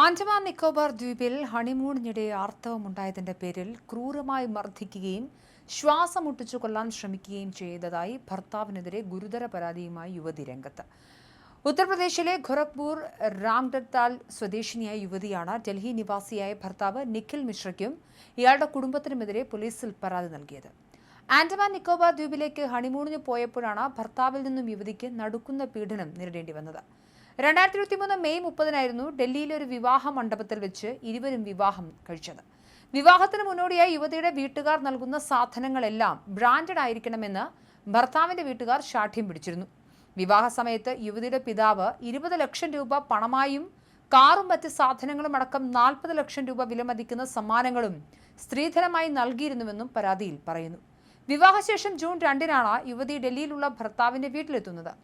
ആൻഡമാൻ നിക്കോബാർ ദ്വീപിൽ ഹണിമൂണിനിടെ ആർത്തവമുണ്ടായതിന്റെ പേരിൽ ക്രൂരമായി മർദ്ദിക്കുകയും ശ്വാസം മുട്ടിച്ചു കൊല്ലാൻ ശ്രമിക്കുകയും ചെയ്തതായി ഭർത്താവിനെതിരെ ഗുരുതര പരാതിയുമായി യുവതി രംഗത്ത്. ഉത്തർപ്രദേശിലെ ഗോരഖ്പൂർ രാംഗഡ്താൽ സ്വദേശിനിയായ യുവതിയാണ് ഡൽഹി നിവാസിയായ ഭർത്താവ് നിഖിൽ മിശ്രയ്ക്കും ഇയാളുടെ കുടുംബത്തിനുമെതിരെ പോലീസിൽ പരാതി നൽകിയത്. ആൻഡമാൻ നിക്കോബാർ ദ്വീപിലേക്ക് ഹണിമൂണിന് പോയപ്പോഴാണ് ഭർത്താവിൽ നിന്നും യുവതിക്ക് നടുക്കുന്ന പീഡനം നേരിടേണ്ടി വന്നത്. 2023 മെയ് 30 ഡൽഹിയിലെ ഒരു വിവാഹ മണ്ഡപത്തിൽ വെച്ച് ഇരുവരും വിവാഹം കഴിച്ചത്. വിവാഹത്തിന് മുന്നോടിയായി യുവതിയുടെ വീട്ടുകാർ നൽകുന്ന സാധനങ്ങളെല്ലാം ബ്രാൻഡഡ് ആയിരിക്കണമെന്ന് ഭർത്താവിന്റെ വീട്ടുകാർ ശാഠ്യം പിടിച്ചിരുന്നു. വിവാഹ സമയത്ത് യുവതിയുടെ പിതാവ് 20 ലക്ഷം രൂപ പണമായും കാറും മറ്റ് സാധനങ്ങളും അടക്കം 40 ലക്ഷം രൂപ വിലമതിക്കുന്ന സമ്മാനങ്ങളും സ്ത്രീധനമായി നൽകിയിരുന്നുവെന്നും പരാതിയിൽ പറയുന്നു. വിവാഹശേഷം ജൂൺ 2 യുവതി ഡൽഹിയിലുള്ള ഭർത്താവിന്റെ വീട്ടിലെത്തുന്നത്.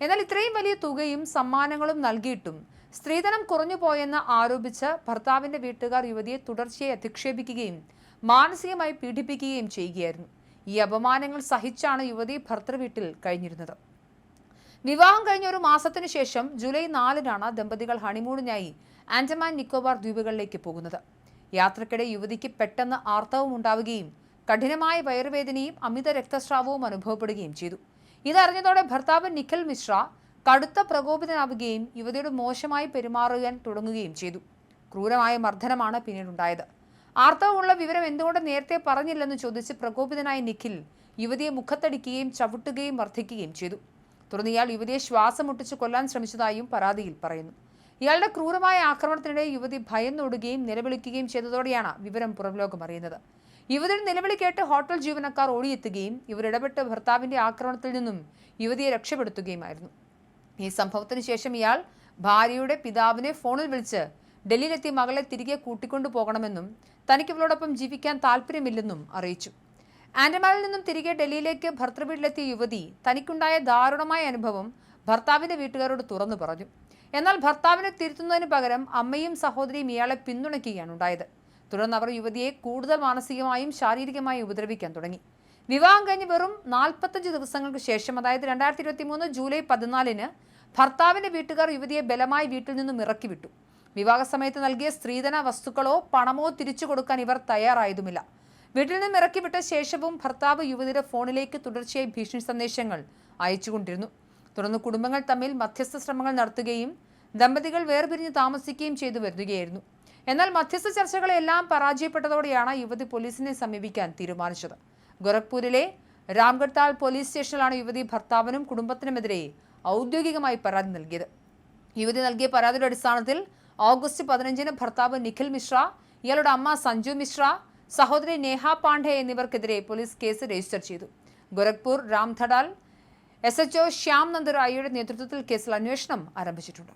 എന്നാൽ ഇത്രയും വലിയ തുകയും സമ്മാനങ്ങളും നൽകിയിട്ടും സ്ത്രീധനം കുറഞ്ഞുപോയെന്ന് ആരോപിച്ച് ഭർത്താവിന്റെ വീട്ടുകാർ യുവതിയെ തുടർച്ചയായി അധിക്ഷേപിക്കുകയും മാനസികമായി പീഡിപ്പിക്കുകയും ചെയ്യുകയായിരുന്നു. ഈ അപമാനങ്ങൾ സഹിച്ചാണ് യുവതി ഭർത്തൃവീട്ടിൽ കഴിഞ്ഞിരുന്നത്. വിവാഹം കഴിഞ്ഞ ഒരു മാസത്തിനു ശേഷം ജൂലൈ 4 ദമ്പതികൾ ഹണിമൂണിനായി ആൻഡമാൻ നിക്കോബാർ ദ്വീപുകളിലേക്ക് പോകുന്നത്. യാത്രക്കിടെ യുവതിക്ക് പെട്ടെന്ന് ആർത്തവം ഉണ്ടാവുകയും കഠിനമായ വയറുവേദനയും അമിത രക്തസ്രാവവും അനുഭവപ്പെടുകയും ചെയ്തു. ഇതറിഞ്ഞതോടെ ഭർത്താവ് നിഖിൽ മിശ്ര കടുത്ത പ്രകോപിതനാവുകയും യുവതിയുടെ മോശമായി പെരുമാറാൻ തുടങ്ങുകയും ചെയ്തു. ക്രൂരമായ മർദ്ദനമാണ് പിന്നീടുണ്ടായത്. ആർത്തവമുള്ള വിവരം എന്തുകൊണ്ട് നേരത്തെ പറഞ്ഞില്ലെന്ന് ചോദിച്ച് പ്രകോപിതനായ നിഖിൽ യുവതിയെ മുഖത്തടിക്കുകയും ചവിട്ടുകയും മർദ്ദിക്കുകയും ചെയ്തു. തുടർന്ന് ഇയാൾ യുവതിയെ ശ്വാസം മുട്ടിച്ച് കൊല്ലാൻ ശ്രമിച്ചതായും പരാതിയിൽ പറയുന്നു. ഇയാളുടെ ക്രൂരമായ ആക്രമണത്തിനിടെ യുവതി ഭയന്നോടുകയും നിലവിളിക്കുകയും ചെയ്തതോടെയാണ് വിവരം പുറംലോകം അറിയുന്നത്. യുവതിയുടെ നിലവിളി കേട്ട് ഹോട്ടൽ ജീവനക്കാർ ഓടിയെത്തുകയും ഇവർ ഇടപെട്ട് ഭർത്താവിന്റെ ആക്രമണത്തിൽ നിന്നും യുവതിയെ രക്ഷപ്പെടുത്തുകയുമായിരുന്നു. ഈ സംഭവത്തിന് ശേഷം ഇയാൾ ഭാര്യയുടെ പിതാവിനെ ഫോണിൽ വിളിച്ച് ഡൽഹിയിലെത്തി മകളെ തിരികെ കൂട്ടിക്കൊണ്ടു പോകണമെന്നും തനിക്ക് ഇവളോടൊപ്പം ജീവിക്കാൻ താല്പര്യമില്ലെന്നും അറിയിച്ചു. ആൻഡമാനിൽ നിന്നും തിരികെ ഡൽഹിയിലേക്ക് ഭർത്തൃവീട്ടിലെത്തിയ യുവതി തനിക്കുണ്ടായ ദാരുണമായ അനുഭവം ഭർത്താവിന്റെ വീട്ടുകാരോട് തുറന്നു പറഞ്ഞു. എന്നാൽ ഭർത്താവിനെ തിരുത്തുന്നതിന് പകരം അമ്മയും സഹോദരിയും ഇയാളെ പിന്തുണയ്ക്കുകയാണ് ഉണ്ടായത്. തുടർന്ന് അവർ യുവതിയെ കൂടുതൽ മാനസികമായും ശാരീരികമായും ഉപദ്രവിക്കാൻ തുടങ്ങി. വിവാഹം കഴിഞ്ഞ് വെറും 45 ദിവസങ്ങൾക്ക് ശേഷം, അതായത് 2023 ജൂലൈ 14 ഭർത്താവിന്റെ വീട്ടുകാർ യുവതിയെ ബലമായി വീട്ടിൽ നിന്നും ഇറക്കി വിട്ടു. വിവാഹ സമയത്ത് നൽകിയ സ്ത്രീധന വസ്തുക്കളോ പണമോ തിരിച്ചു കൊടുക്കാൻ ഇവർ തയ്യാറായതുമില്ല. വീട്ടിൽ നിന്നും ഇറക്കി വിട്ട ശേഷവും ഭർത്താവ് യുവതിയുടെ ഫോണിലേക്ക് തുടർച്ചയായി ഭീഷണി സന്ദേശങ്ങൾ അയച്ചുകൊണ്ടിരുന്നു. തുടർന്ന് കുടുംബങ്ങൾ തമ്മിൽ മധ്യസ്ഥ ശ്രമങ്ങൾ നടത്തുകയും ദമ്പതികൾ വേർപിരിഞ്ഞ് താമസിക്കുകയും ചെയ്തു വരികയായിരുന്നു. എന്നാൽ മധ്യസ്ഥ ചർച്ചകളെല്ലാം പരാജയപ്പെട്ടതോടെയാണ് യുവതി പോലീസിനെ സമീപിക്കാൻ തീരുമാനിച്ചത്. ഗോരഖ്പൂരിലെ രാംഗഡ്താൽ പോലീസ് സ്റ്റേഷനിലാണ് യുവതി ഭർത്താവിനും കുടുംബത്തിനുമെതിരെ ഔദ്യോഗികമായി പരാതി നൽകിയത്. യുവതി നൽകിയ പരാതിയുടെ അടിസ്ഥാനത്തിൽ ഓഗസ്റ്റ് 15 ഭർത്താവ് നിഖിൽ മിശ്ര, ഇയാളുടെ അമ്മ സഞ്ജു മിശ്ര, സഹോദരി നേഹ പാണ്ഡെ എന്നിവർക്കെതിരെ പോലീസ് കേസ് രജിസ്റ്റർ ചെയ്തു. ഗോരഖ്പൂർ രാംഗഡ്താൽ SHO ശ്യാം നന്ദ് റായിയുടെ നേതൃത്വത്തിൽ കേസിൽ അന്വേഷണം ആരംഭിച്ചിട്ടുണ്ട്.